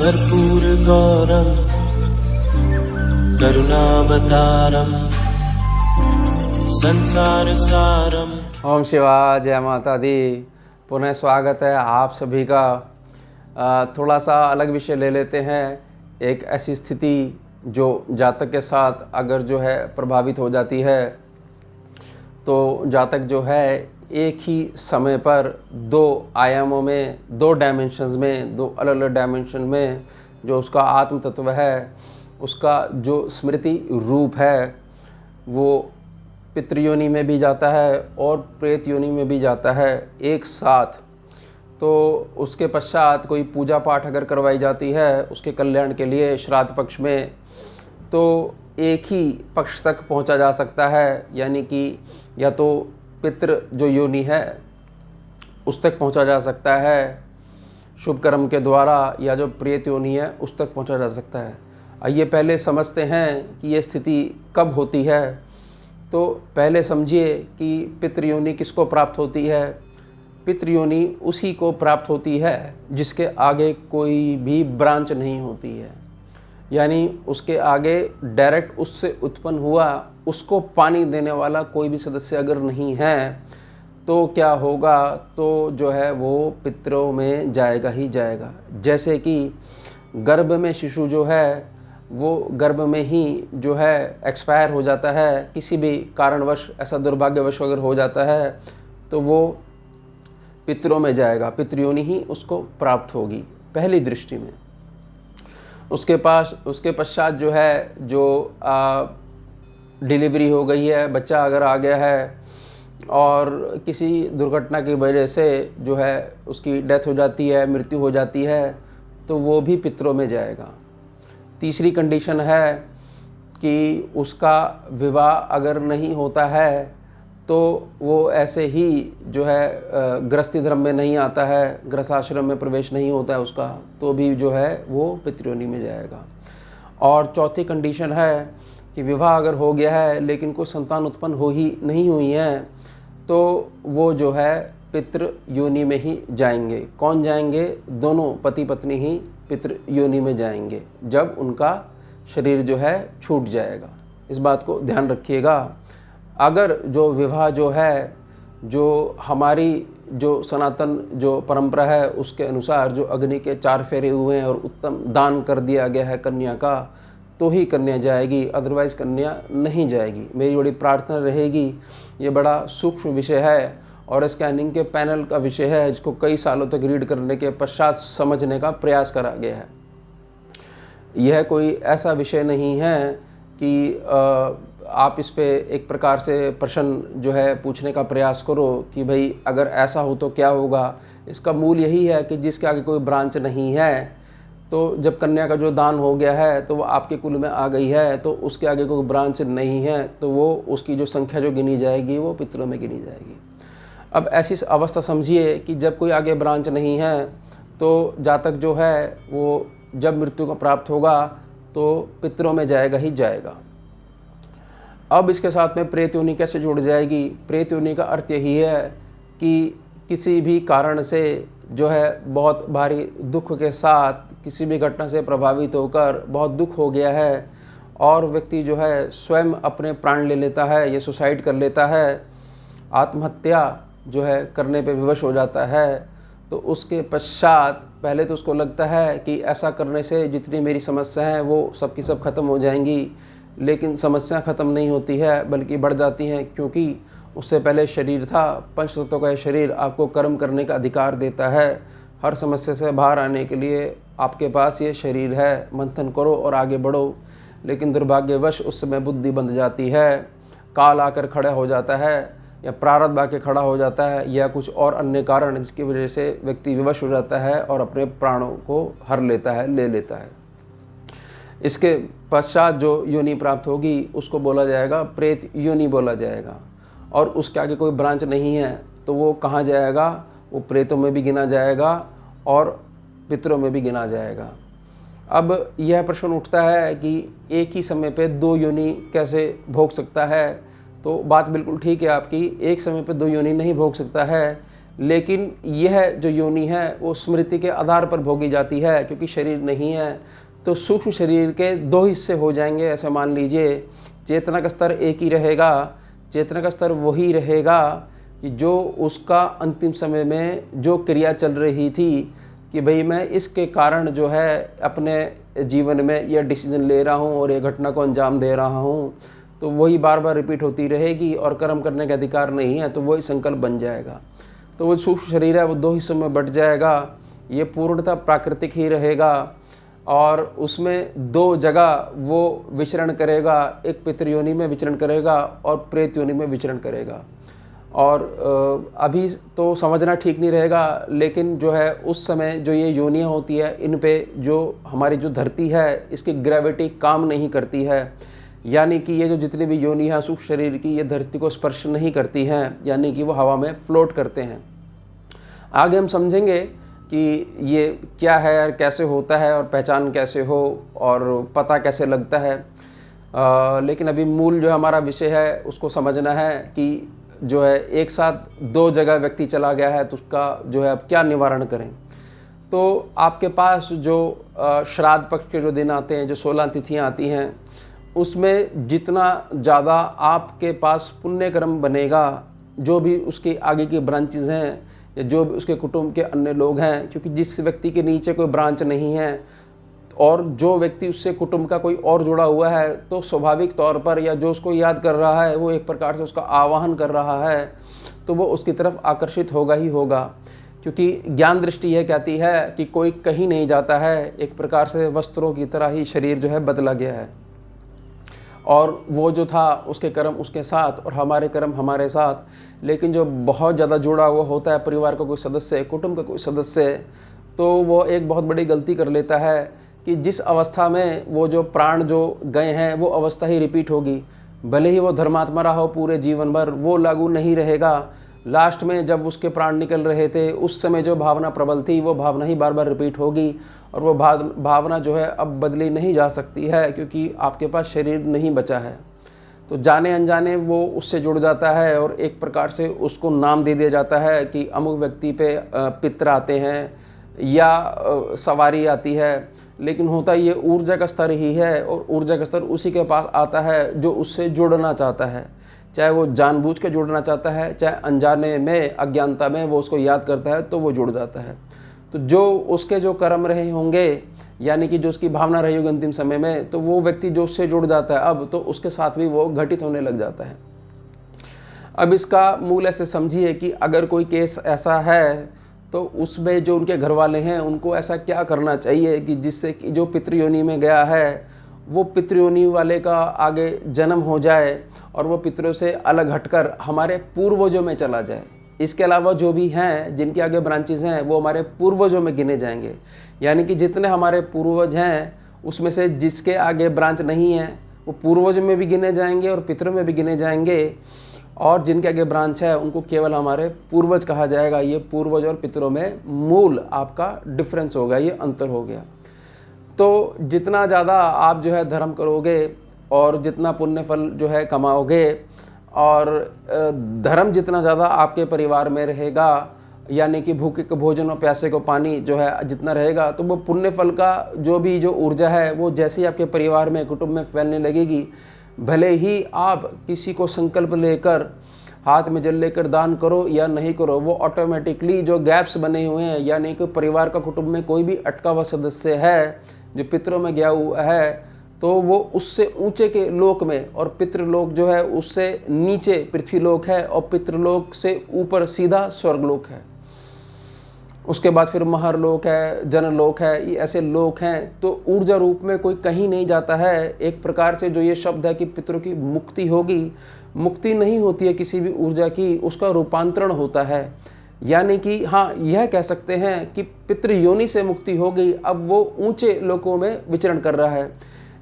कर्पूरगौरं करुणावतारं संसारसारं। ओम शिवाय, जय माता दी। पुनः स्वागत है आप सभी का। थोड़ा सा अलग विषय ले लेते हैं। एक ऐसी स्थिति जो जातक के साथ अगर जो है प्रभावित हो जाती है, तो जातक जो है एक ही समय पर दो आयामों में, दो डायमेंशंस में, दो अलग अलग डायमेंशन में जो उसका आत्म तत्व है, उसका जो स्मृति रूप है, वो पितृयोनि में भी जाता है और प्रेत योनि में भी जाता है एक साथ। तो उसके पश्चात कोई पूजा पाठ अगर करवाई जाती है उसके कल्याण के लिए श्राद्ध पक्ष में, तो एक ही पक्ष तक पहुंचा जा सकता है। यानी कि या तो पितृ जो योनि है उस तक पहुंचा जा सकता है शुभ कर्म के द्वारा, या जो प्रेत योनि है उस तक पहुंचा जा सकता है। आइए पहले समझते हैं कि ये स्थिति कब होती है। तो पहले समझिए कि पितृयोनि किसको प्राप्त होती है। पितृयोनि उसी को प्राप्त होती है जिसके आगे कोई भी ब्रांच नहीं होती है। यानी उसके आगे डायरेक्ट उससे उत्पन्न हुआ, उसको पानी देने वाला कोई भी सदस्य अगर नहीं है, तो क्या होगा, तो जो है वो पितरों में जाएगा ही जाएगा। जैसे कि गर्भ में शिशु जो है वो गर्भ में ही जो है एक्सपायर हो जाता है, किसी भी कारणवश ऐसा दुर्भाग्यवश अगर हो जाता है तो वो पितरों में जाएगा, पितृयोनि ही उसको प्राप्त होगी पहली दृष्टि में। उसके पश्चात जो है जो डिलीवरी हो गई है, बच्चा अगर आ गया है और किसी दुर्घटना की वजह से जो है उसकी डेथ हो जाती है, मृत्यु हो जाती है, तो वो भी पितरों में जाएगा। तीसरी कंडीशन है कि उसका विवाह अगर नहीं होता है तो वो ऐसे ही जो है गृहस्थी धर्म में नहीं आता है, गृहस्थाश्रम में प्रवेश नहीं होता है उसका, तो भी जो है वो पितृयोनि में जाएगा। और चौथी कंडीशन है कि विवाह अगर हो गया है लेकिन कोई संतान उत्पन्न नहीं हुई है, तो वो जो है पितृ योनि में ही जाएंगे। कौन जाएंगे? दोनों पति पत्नी ही पितृ योनि में जाएंगे जब उनका शरीर जो है छूट जाएगा। इस बात को ध्यान रखिएगा। अगर जो विवाह जो है, जो हमारी जो सनातन जो परंपरा है उसके अनुसार जो अग्नि के 4 फेरे हुए हैं और उत्तम दान कर दिया गया है कन्या का, तो ही कन्या जाएगी, अदरवाइज़ कन्या नहीं जाएगी। मेरी बड़ी प्रार्थना रहेगी। ये बड़ा सूक्ष्म विषय है और स्कैनिंग के पैनल का विषय है, जिसको कई सालों तक रीड करने के पश्चात समझने का प्रयास करा गया है। यह कोई ऐसा विषय नहीं है कि आप इस पे एक प्रकार से प्रश्न जो है पूछने का प्रयास करो कि भाई अगर ऐसा हो तो क्या होगा। इसका मूल यही है कि जिसके आगे कोई ब्रांच नहीं है, तो जब कन्या का जो दान हो गया है तो वो आपके कुल में आ गई है, तो उसके आगे कोई ब्रांच नहीं है, तो वो उसकी जो संख्या जो गिनी जाएगी वो पितरों में गिनी जाएगी। अब ऐसी अवस्था समझिए कि जब कोई आगे ब्रांच नहीं है, तो जातक जो है वो जब मृत्यु को प्राप्त होगा तो पितरों में जाएगा ही जाएगा। अब इसके साथ में प्रेत योनि कैसे जुड़ जाएगी? प्रेत योनि का अर्थ यही है कि किसी भी कारण से जो है बहुत भारी दुख के साथ, किसी भी घटना से प्रभावित होकर बहुत दुख हो गया है और व्यक्ति जो है स्वयं अपने प्राण ले लेता है या सुसाइड कर लेता है, आत्महत्या जो है करने पे विवश हो जाता है, तो उसके पश्चात पहले तो उसको लगता है कि ऐसा करने से जितनी मेरी समस्या है वो सब की सब खत्म हो जाएंगी, लेकिन समस्या ख़त्म नहीं होती है बल्कि बढ़ जाती हैं, क्योंकि उससे पहले शरीर था। पंच तत्वों का शरीर आपको कर्म करने का अधिकार देता है। हर समस्या से बाहर आने के लिए आपके पास ये शरीर है, मंथन करो और आगे बढ़ो। लेकिन दुर्भाग्यवश उस समय बुद्धि बंध जाती है, काल आकर खड़ा हो जाता है या प्रारब्ध आके खड़ा हो जाता है या कुछ और अन्य कारण जिसकी वजह से व्यक्ति विवश हो जाता है और अपने प्राणों को हर लेता है, ले लेता है। इसके पश्चात जो योनि प्राप्त होगी उसको बोला जाएगा प्रेत योनि बोला जाएगा। और उसके आगे कोई ब्रांच नहीं है तो वो कहाँ जाएगा? वो प्रेतों में भी गिना जाएगा और पितरों में भी गिना जाएगा। अब यह प्रश्न उठता है कि एक ही समय पे दो योनि कैसे भोग सकता है? तो बात बिल्कुल ठीक है आपकी, एक समय पे दो योनि नहीं भोग सकता है, लेकिन यह जो योनि है वो स्मृति के आधार पर भोगी जाती है, क्योंकि शरीर नहीं है। तो सूक्ष्म शरीर के दो हिस्से हो जाएंगे, ऐसे मान लीजिए। चेतना का स्तर एक ही रहेगा, चेतना का स्तर वही रहेगा कि जो उसका अंतिम समय में जो क्रिया चल रही थी कि भाई मैं इसके कारण जो है अपने जीवन में यह डिसीजन ले रहा हूँ और ये घटना को अंजाम दे रहा हूँ, तो वही बार बार रिपीट होती रहेगी और कर्म करने का अधिकार नहीं है, तो वही संकल्प बन जाएगा। तो वो सूक्ष्म शरीर है वो दो हिस्सों में बट जाएगा। ये पूर्णतः प्राकृतिक ही रहेगा और उसमें दो जगह वो विचरण करेगा, एक पितृयोनि में विचरण करेगा और प्रेत योनि में विचरण करेगा। और अभी तो समझना ठीक नहीं रहेगा, लेकिन जो है उस समय जो ये योनियाँ होती है इन पे जो हमारी जो धरती है इसकी ग्रेविटी काम नहीं करती है, यानी कि ये जो जितनी भी योनि हैं सूक्ष्म शरीर की, ये धरती को स्पर्श नहीं करती हैं, यानी कि वो हवा में फ्लोट करते हैं। आगे हम समझेंगे कि ये क्या है और कैसे होता है और पहचान कैसे हो और पता कैसे लगता है। लेकिन अभी मूल जो हमारा विषय है उसको समझना है कि जो है एक साथ दो जगह व्यक्ति चला गया है तो उसका जो है अब क्या निवारण करें। तो आपके पास जो श्राद्ध पक्ष के जो दिन आते हैं, जो 16 तिथियां आती हैं, उसमें जितना ज़्यादा आपके पास पुण्य कर्म बनेगा, जो भी उसके आगे की ब्रांचेज हैं या जो भी उसके कुटुंब के अन्य लोग हैं, क्योंकि जिस व्यक्ति के नीचे कोई ब्रांच नहीं है और जो व्यक्ति उससे कुटुंब का कोई और जुड़ा हुआ है, तो स्वाभाविक तौर पर या जो उसको याद कर रहा है वो एक प्रकार से उसका आवाहन कर रहा है, तो वो उसकी तरफ आकर्षित होगा ही होगा। क्योंकि ज्ञान दृष्टि यह कहती है कि कोई कहीं नहीं जाता है, एक प्रकार से वस्त्रों की तरह ही शरीर जो है बदला गया है और वो जो था उसके कर्म उसके साथ और हमारे कर्म हमारे साथ। लेकिन जो बहुत ज़्यादा जुड़ा हुआ होता है परिवार का कोई सदस्य, कुटुंब का कोई सदस्य, तो वो एक बहुत बड़ी गलती कर लेता है कि जिस अवस्था में वो जो प्राण जो गए हैं वो अवस्था ही रिपीट होगी। भले ही वो धर्मात्मा रहा हो पूरे जीवन भर, वो लागू नहीं रहेगा। लास्ट में जब उसके प्राण निकल रहे थे उस समय जो भावना प्रबल थी वो भावना ही बार बार रिपीट होगी और वो भावना जो है अब बदली नहीं जा सकती है, क्योंकि आपके पास शरीर नहीं बचा है। तो जाने अनजाने वो उससे जुड़ जाता है और एक प्रकार से उसको नाम दे दिया जाता है कि अमुक व्यक्ति पे पितर आते हैं या सवारी आती है। लेकिन होता ये ऊर्जा का स्तर ही है और ऊर्जा का स्तर उसी के पास आता है जो उससे जुड़ना चाहता है, चाहे वो जानबूझ के जुड़ना चाहता है, चाहे अनजाने में अज्ञानता में वो उसको याद करता है तो वो जुड़ जाता है। तो जो उसके जो कर्म रहे होंगे, यानी कि जो उसकी भावना रही होगी अंतिम समय में, तो वो व्यक्ति जो उससे जुड़ जाता है अब, तो उसके साथ भी वो घटित होने लग जाता है। अब इसका मूल ऐसे समझिए कि अगर कोई केस ऐसा है तो उसमें जो उनके घर वाले हैं उनको ऐसा क्या करना चाहिए कि जिससे कि जो पितृयोनि में गया है वो पितृयोनि वाले का आगे जन्म हो जाए और वो पितरों से अलग हटकर हमारे पूर्वजों में चला जाए। इसके अलावा जो भी हैं जिनके आगे ब्रांचेज हैं वो हमारे पूर्वजों में गिने जाएंगे, यानी कि जितने हमारे पूर्वज हैं उसमें से जिसके आगे ब्रांच नहीं है वो पूर्वज में भी गिने जाएंगे और पितरों में भी गिने जाएंगे, और जिनके आगे ब्रांच है उनको केवल हमारे पूर्वज कहा जाएगा। ये पूर्वज और पितरों में मूल आपका डिफरेंस हो गया, ये अंतर हो गया। तो जितना ज़्यादा आप जो है धर्म करोगे और जितना पुण्य फल जो है कमाओगे और धर्म जितना ज़्यादा आपके परिवार में रहेगा, यानी कि भूखे को भोजन और प्यासे को पानी जो है जितना रहेगा, तो वो पुण्य फल का जो ऊर्जा है वो जैसे ही आपके परिवार में कुटुंब में फैलने लगेगी, भले ही आप किसी को संकल्प लेकर हाथ में जल लेकर दान करो या नहीं करो, वो ऑटोमेटिकली जो गैप्स बने हुए हैं, यानी कि परिवार का कुटुंब में कोई भी अटका हुआ सदस्य है जो पितरों में गया हुआ है, तो वो उससे ऊंचे के लोक में, और पितृलोक जो है उससे नीचे पृथ्वीलोक है और पितृलोक से ऊपर सीधा स्वर्गलोक है। उसके बाद फिर महरलोक है, जनलोक है, ये ऐसे लोक हैं। तो ऊर्जा रूप में कोई कहीं नहीं जाता है। एक प्रकार से जो ये शब्द है कि पितरों की मुक्ति होगी, मुक्ति नहीं होती है किसी भी ऊर्जा की, उसका रूपांतरण होता है। यानी कि हाँ, यह कह सकते हैं कि पितृयोनि से मुक्ति हो गई, अब वो ऊंचे लोकों में विचरण कर रहा है।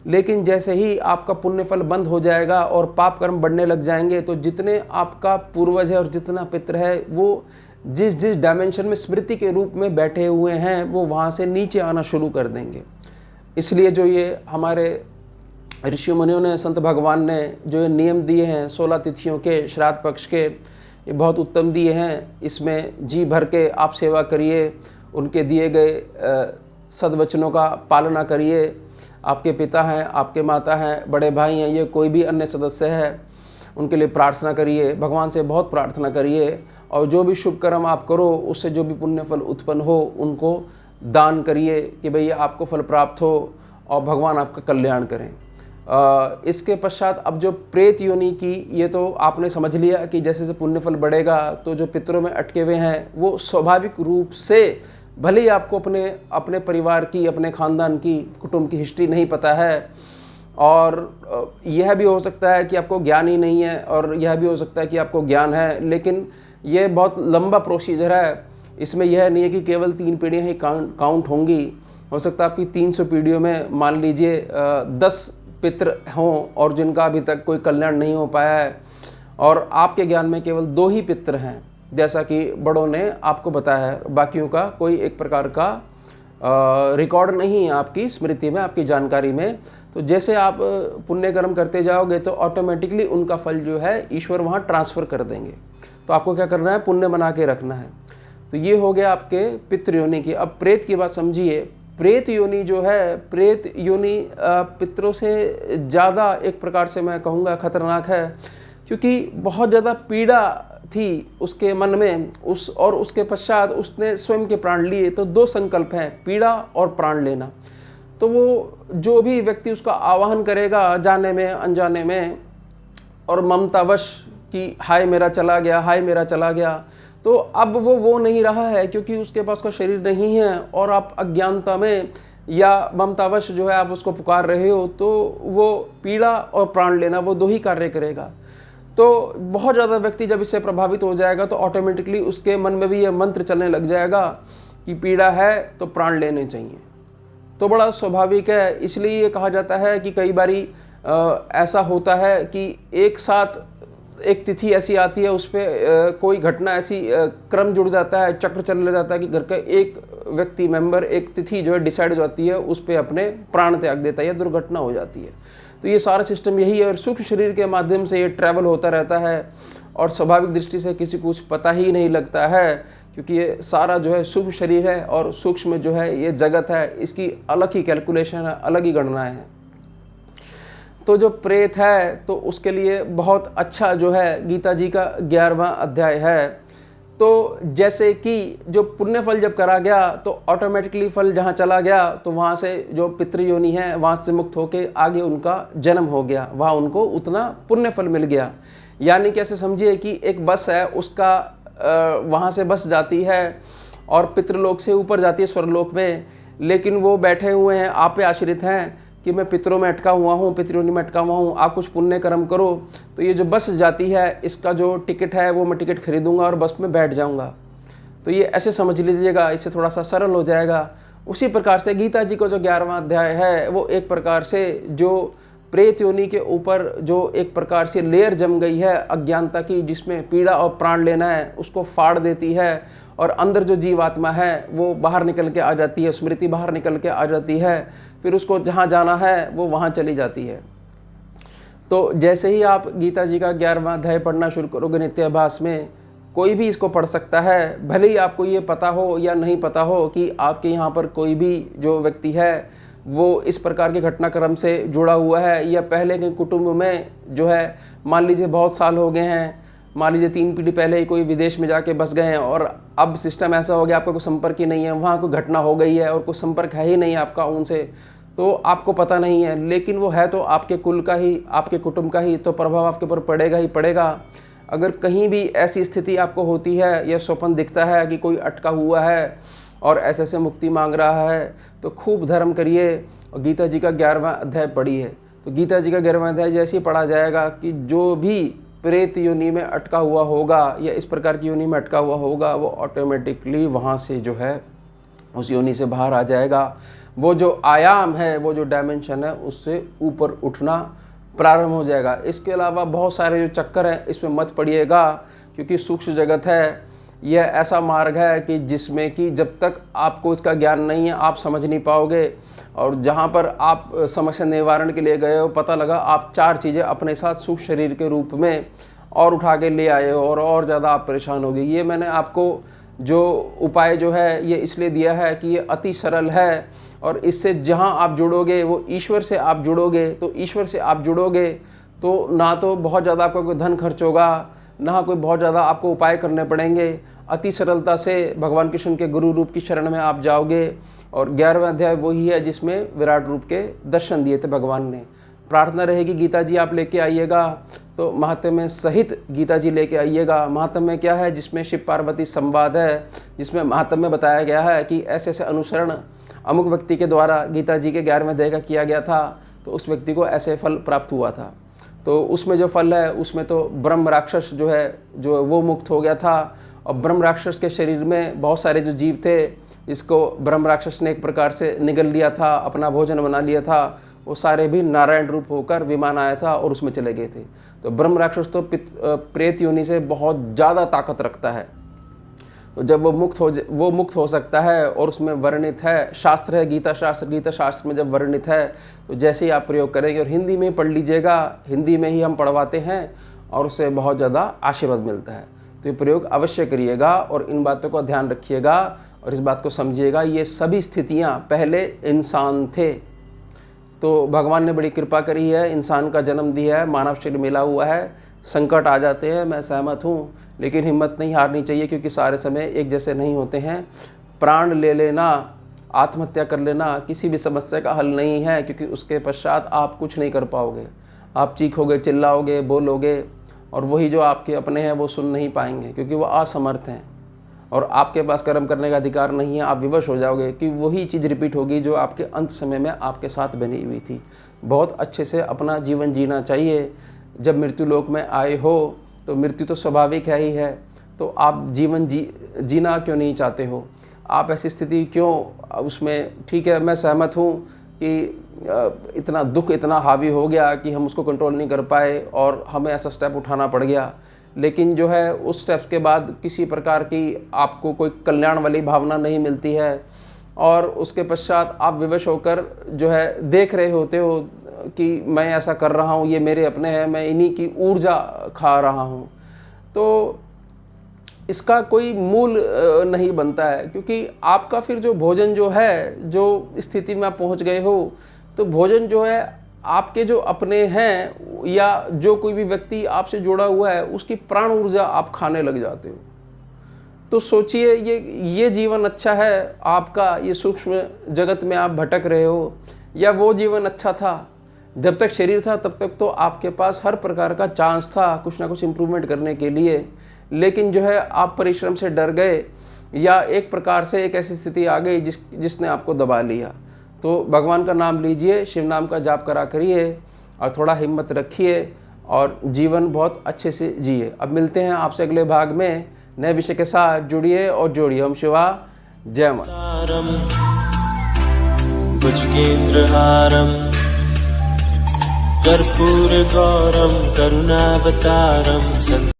लेकिन जैसे ही आपका पुण्य फल बंद हो जाएगा और पाप कर्म बढ़ने लग जाएंगे, तो जितने आपका पूर्वज है और जितना पितृ है वो जिस डायमेंशन में स्मृति के रूप में बैठे हुए हैं वो वहाँ से नीचे आना शुरू कर देंगे। इसलिए जो ये हमारे ऋषि मुनियों ने, संत भगवान ने जो ये नियम दिए हैं 16 तिथियों के, श्राद्ध पक्ष के, ये बहुत उत्तम दिए हैं। इसमें जी भर के आप सेवा करिए, उनके दिए गए सद्वचनों का पालना करिए। आपके पिता हैं, आपके माता हैं, बड़े भाई हैं, ये कोई भी अन्य सदस्य है, उनके लिए प्रार्थना करिए, भगवान से बहुत प्रार्थना करिए। और जो भी शुभ कर्म आप करो, उससे जो भी पुण्य फल उत्पन्न हो उनको दान करिए कि भैया आपको फल प्राप्त हो और भगवान आपका कल्याण करें। इसके पश्चात अब जो प्रेत योनि की, ये तो आपने समझ लिया कि जैसे जैसे पुण्य फल बढ़ेगा तो जो पितरों में अटके हुए हैं वो स्वाभाविक रूप से, भले ही आपको अपने परिवार की, अपने खानदान की, कुटुंब की हिस्ट्री नहीं पता है, और यह भी हो सकता है कि आपको ज्ञान ही नहीं है, और यह भी हो सकता है कि आपको ज्ञान है, लेकिन यह बहुत लंबा प्रोसीजर है। इसमें यह नहीं है कि केवल 3 पीढ़ियाँ ही काउंट होंगी। हो सकता है आपकी 300 पीढ़ियों में मान लीजिए 10 पितृ हों और जिनका अभी तक कोई कल्याण नहीं हो पाया है, और आपके ज्ञान में केवल 2 ही पितृ हैं, जैसा कि बड़ों ने आपको बताया है। बाकियों का कोई एक प्रकार का रिकॉर्ड नहीं है आपकी स्मृति में, आपकी जानकारी में। तो जैसे आप पुण्य कर्म करते जाओगे तो ऑटोमेटिकली उनका फल जो है ईश्वर वहाँ ट्रांसफ़र कर देंगे। तो आपको क्या करना है, पुण्य बना के रखना है। तो ये हो गया आपके पितृयोनि की। अब प्रेत की बात समझिए। प्रेत योनि जो है, प्रेत योनि पितरों से ज़्यादा एक प्रकार से मैं कहूँगा खतरनाक है, क्योंकि बहुत ज़्यादा पीड़ा थी उसके मन में, और उसके पश्चात उसने स्वयं के प्राण लिए। तो 2 संकल्प हैं, पीड़ा और प्राण लेना। तो वो जो भी व्यक्ति उसका आवाहन करेगा जाने में अनजाने में, और ममतावश कि हाय मेरा चला गया, हाय मेरा चला गया, तो अब वो नहीं रहा है, क्योंकि उसके पास का शरीर नहीं है, और आप अज्ञानता में या ममतावश जो है आप उसको पुकार रहे हो, तो वो पीड़ा और प्राण लेना, वो 2 ही कार्य करेगा। तो बहुत ज़्यादा व्यक्ति जब इससे प्रभावित हो जाएगा तो ऑटोमेटिकली उसके मन में भी यह मंत्र चलने लग जाएगा कि पीड़ा है तो प्राण लेने चाहिए। तो बड़ा स्वाभाविक है। इसलिए ये कहा जाता है कि कई बारी ऐसा होता है कि एक साथ एक तिथि ऐसी आती है, उस पर कोई घटना ऐसी क्रम जुड़ जाता है, चक्र चलने जाता है कि घर का एक व्यक्ति मेंबर, एक तिथि जो है डिसाइड हो जाती है, उस पर अपने प्राण त्याग देता है या दुर्घटना हो जाती है। तो ये सारा सिस्टम यही है, और सूक्ष्म शरीर के माध्यम से ये ट्रैवल होता रहता है, और स्वाभाविक दृष्टि से किसी को कुछ पता ही नहीं लगता है, क्योंकि ये सारा जो है सूक्ष्म शरीर है, और सूक्ष्म जो है ये जगत है, इसकी अलग ही कैलकुलेशन है, अलग ही गणनाएं हैं। तो जो प्रेत है तो उसके लिए बहुत अच्छा जो है गीता जी का 11वां अध्याय है। तो जैसे कि जो पुण्य फल जब करा गया तो ऑटोमेटिकली फल जहाँ चला गया, तो वहाँ से जो पितृयोनि है वहाँ से मुक्त होके आगे उनका जन्म हो गया, वहाँ उनको उतना पुण्य फल मिल गया। यानी कैसे समझिए कि एक बस है, उसका वहाँ से बस जाती है और पितृलोक से ऊपर जाती है स्वर्गलोक में, लेकिन वो बैठे हुए हैं, आप पे आश्रित हैं कि मैं पितरों में अटका हुआ हूँ, पितृयोनि में अटका हुआ हूँ, आप कुछ पुण्य कर्म करो। तो ये जो बस जाती है, इसका जो टिकट है वो मैं टिकट खरीदूंगा और बस में बैठ जाऊंगा। तो ये ऐसे समझ लीजिएगा, इससे थोड़ा सा सरल हो जाएगा। उसी प्रकार से गीता जी का जो 11वां अध्याय है वो एक प्रकार से जो प्रेत योनि के ऊपर जो एक प्रकार से लेयर जम गई है अज्ञानता की, जिसमें पीड़ा और प्राण लेना है, उसको फाड़ देती है, और अंदर जो जीवात्मा है वो बाहर निकल के आ जाती है, स्मृति बाहर निकल के आ जाती है, फिर उसको जहाँ जाना है वो वहाँ चली जाती है। तो जैसे ही आप गीता जी का 11वां अध्याय पढ़ना शुरू करोगे नित्याभ्यास में, कोई भी इसको पढ़ सकता है, भले ही आपको ये पता हो या नहीं पता हो कि आपके यहाँ पर कोई भी जो व्यक्ति है वो इस प्रकार के घटनाक्रम से जुड़ा हुआ है, या पहले के कुटुंब में जो है मान लीजिए बहुत साल हो गए हैं, मान लीजिए 3 पीढ़ी पहले ही कोई विदेश में जाके बस गए हैं, और अब सिस्टम ऐसा हो गया आपका कोई संपर्क ही नहीं है, वहाँ कोई घटना हो गई है और कोई संपर्क है ही नहीं आपका उनसे, तो आपको पता नहीं है, लेकिन वो है तो आपके कुल का ही, आपके कुटुंब का ही, तो प्रभाव आपके ऊपर पड़ेगा ही पड़ेगा। अगर कहीं भी ऐसी स्थिति आपको होती है या स्वप्न दिखता है कि कोई अटका हुआ है और ऐसे ऐसे मुक्ति मांग रहा है, तो खूब धर्म करिए और गीता जी का 11वां अध्याय पढ़िए। तो गीता जी का 11वां अध्याय जैसे ही पढ़ा जाएगा कि जो भी प्रेत योनि में अटका हुआ होगा या इस प्रकार की योनि में अटका हुआ होगा, वो ऑटोमेटिकली वहाँ से जो है उस योनि से बाहर आ जाएगा। वो जो आयाम है, वो जो डायमेंशन है, उससे ऊपर उठना प्रारंभ हो जाएगा। इसके अलावा बहुत सारे जो चक्कर हैं इसमें मत पड़िएगा, क्योंकि सूक्ष्म जगत है, यह ऐसा मार्ग है कि जिसमें कि जब तक आपको इसका ज्ञान नहीं है आप समझ नहीं पाओगे। और जहाँ पर आप समस्या निवारण के लिए गए हो, पता लगा आप 4 चीज़ें अपने साथ सूक्ष्म शरीर के रूप में और उठा के ले आए हो और ज़्यादा आप परेशान हो गए। ये मैंने आपको जो उपाय जो है ये इसलिए दिया है कि ये अति सरल है, और इससे जहाँ आप जुड़ोगे वो ईश्वर से आप जुड़ोगे। तो ईश्वर से आप जुड़ोगे तो ना तो बहुत ज़्यादा आपका कोई धन खर्च होगा, ना कोई बहुत ज़्यादा आपको उपाय करने पड़ेंगे। अति सरलता से भगवान कृष्ण के गुरु रूप की शरण में आप जाओगे। और 11वां अध्याय वही है जिसमें विराट रूप के दर्शन दिए थे भगवान ने। प्रार्थना रहेगी गीता जी आप लेके आइएगा, तो महात्म्य सहित गीता जी लेके आइएगा। महात्म्य क्या है? जिसमें शिव पार्वती संवाद है, जिसमें महात्म्य बताया गया है कि ऐसे ऐसे अनुसरण अमुक व्यक्ति के द्वारा गीता जी के 11वें अध्याय का किया गया था, तो उस व्यक्ति को ऐसे फल प्राप्त हुआ था। तो उसमें जो फल है उसमें तो ब्रह्म राक्षस जो है जो वो मुक्त हो गया था। और ब्रह्म राक्षस के शरीर में बहुत सारे जो जीव थे, इसको ब्रह्म राक्षस ने एक प्रकार से निगल लिया था, अपना भोजन बना लिया था। वो सारे भी नारायण रूप होकर विमान आया था और उसमें चले गए थे। तो ब्रह्म राक्षस तो प्रेत योनि से बहुत ज़्यादा ताकत रखता है। तो जब वो मुक्त हो सकता है, और उसमें वर्णित है, शास्त्र है गीता शास्त्र में जब वर्णित है, तो जैसे ही आप प्रयोग करेंगे, और हिंदी में पढ़ लीजिएगा, हिंदी में ही हम पढ़वाते हैं और उससे बहुत ज़्यादा आशीर्वाद मिलता है। तो ये प्रयोग अवश्य करिएगा और इन बातों का ध्यान रखिएगा और इस बात को समझिएगा, ये सभी स्थितियाँ पहले इंसान थे, तो भगवान ने बड़ी कृपा करी है, इंसान का जन्म दिया है, मानव शरीर मिला हुआ है। संकट आ जाते हैं, मैं सहमत हूँ, लेकिन हिम्मत नहीं हारनी चाहिए, क्योंकि सारे समय एक जैसे नहीं होते हैं। प्राण ले लेना, आत्महत्या कर लेना किसी भी समस्या का हल नहीं है, क्योंकि उसके पश्चात आप कुछ नहीं कर पाओगे। आप चीखोगे, चिल्लाओगे, बोलोगे, और वही जो आपके अपने हैं वो सुन नहीं पाएंगे, क्योंकि वो असमर्थ हैं और आपके पास कर्म करने का अधिकार नहीं है। आप विवश हो जाओगे कि वही चीज़ रिपीट होगी जो आपके अंत समय में आपके साथ बनी हुई थी। बहुत अच्छे से अपना जीवन जीना चाहिए। जब मृत्यु लोक में आए हो तो मृत्यु तो स्वाभाविक है ही है, तो आप जीवन जीना क्यों नहीं चाहते हो? आप ऐसी स्थिति क्यों उसमें? ठीक है, मैं सहमत हूँ कि इतना दुख इतना हावी हो गया कि हम उसको कंट्रोल नहीं कर पाए और हमें ऐसा स्टेप उठाना पड़ गया, लेकिन जो है उस स्टेप्स के बाद किसी प्रकार की आपको कोई कल्याण वाली भावना नहीं मिलती है, और उसके पश्चात आप विवश होकर जो है देख रहे होते हो कि मैं ऐसा कर रहा हूँ, ये मेरे अपने हैं, मैं इन्हीं की ऊर्जा खा रहा हूँ। तो इसका कोई मूल नहीं बनता है, क्योंकि आपका फिर जो भोजन जो है, जो स्थिति में आप पहुँच गए हो, तो भोजन जो है आपके जो अपने हैं या जो कोई भी व्यक्ति आपसे जुड़ा हुआ है, उसकी प्राण ऊर्जा आप खाने लग जाते हो। तो सोचिए, ये जीवन अच्छा है आपका, ये सूक्ष्म जगत में आप भटक रहे हो, या वो जीवन अच्छा था? जब तक शरीर था तब तक तो आपके पास हर प्रकार का चांस था कुछ ना कुछ इम्प्रूवमेंट करने के लिए, लेकिन जो है आप परिश्रम से डर गए, या एक प्रकार से एक ऐसी स्थिति आ गई जिसने आपको दबा लिया। तो भगवान का नाम लीजिए, शिव नाम का जाप करा करिए और थोड़ा हिम्मत रखिए और जीवन बहुत अच्छे से जिए। अब मिलते हैं आपसे अगले भाग में नए विषय के साथ। जुड़िए और जोड़िए। ओम शिवा जय मां। सारम भुजगेन्द्रहारम कर्पूर गौरम करुणावतारम